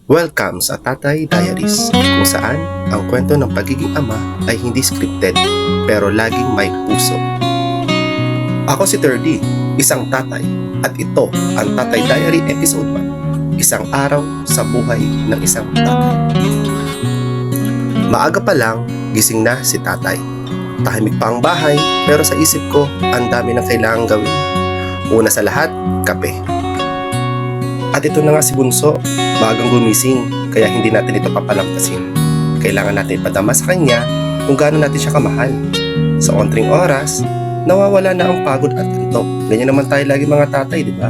Welcome sa Tatay Diaries, kung saan ang kwento ng pagiging ama ay hindi scripted, pero laging may puso. Ako si Terdy, isang tatay, at ito ang Tatay Diary Episode 1, isang araw sa buhay ng isang tatay. Maaga pa lang, gising na si tatay. Tahimik pa ang bahay, pero sa isip ko, ang dami ng kailangang gawin. Una sa lahat, kape. At ito na nga si Bunso, bagang gumising, kaya hindi natin ito papalampasin. Kailangan natin ipadama sa kanya kung gaano natin siya kamahal. Sa ontring oras, nawawala na ang pagod at antok. Ganyan naman tayo lagi mga tatay, di ba?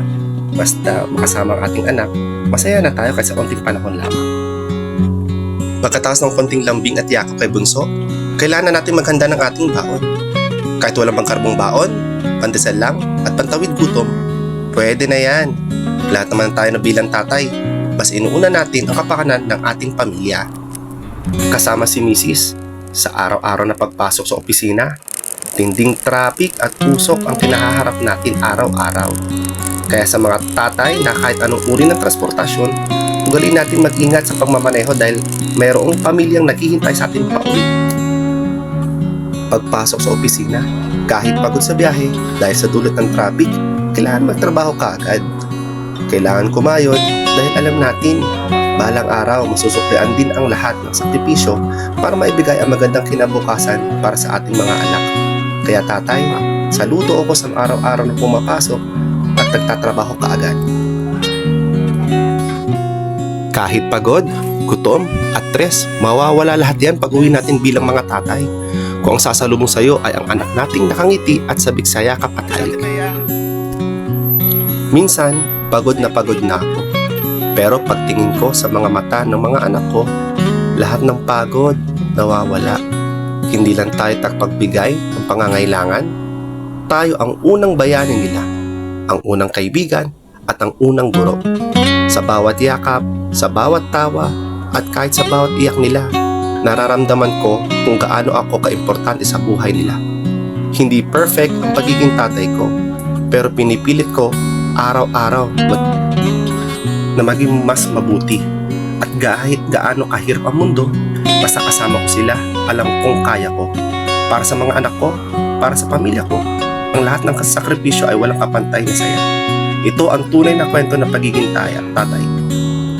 Basta makasama ang ating anak, masaya na tayo kahit sa onting panahon lamang. Pagkatapos ng konting lambing at yakap kay Bunso, kailangan na natin maghanda ng ating baon. Kahit walang pangkarbong baon, pandesal lang at pantawid gutom, pwede na yan. Lahat naman tayo na bilang tatay, mas inuuna natin ang kapakanan ng ating pamilya. Kasama si Mrs. sa araw-araw na pagpasok sa opisina, tinding traffic at usok ang kinahaharap natin araw-araw. Kaya sa mga tatay na kahit anong uri ng transportasyon, ugaliin natin mag-ingat sa pagmamaneho dahil mayroong pamilyang naghihintay sa ating pauwi. Pagpasok sa opisina, kahit pagod sa biyahe dahil sa dulot ng traffic, kailangan magtrabaho kaagad. Kailangan kumayod dahil alam natin, balang araw masusuklian din ang lahat ng sakripisyo para maibigay ang magandang kinabukasan para sa ating mga anak. Kaya tatay, saludo ako sa araw-araw na pumapasok at nagtatrabaho kaagad. Kahit pagod, gutom at stress, mawawala lahat yan pag uwi natin bilang mga tatay. Kung ang sasalubong sa iyo ay ang anak nating nakangiti at sabik sa yakap at halik. Minsan, pagod na ako. Pero pagtingin ko sa mga mata ng mga anak ko, lahat ng pagod nawawala. Hindi lang tayo takpagbigay ng pangangailangan, tayo ang unang bayanin nila, ang unang kaibigan at ang unang guro. Sa bawat yakap, sa bawat tawa at kahit sa bawat iyak nila, nararamdaman ko kung gaano ako kaimportante sa buhay nila. Hindi perfect ang pagiging tatay ko, pero pinipilit ko araw-araw na maging mas mabuti. At kahit gaano kahirap ang mundo, basta kasama ko sila, alam kong kaya ko. Para sa mga anak ko, para sa pamilya ko, ang lahat ng sakripisyo ay walang kapantay na saya. Ito ang tunay na kwento ng pagiging tatay.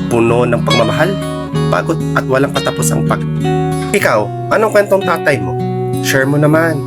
Puno ng pagmamahal, pagod at walang katapusang Ikaw, anong kwentong tatay mo? Share mo naman.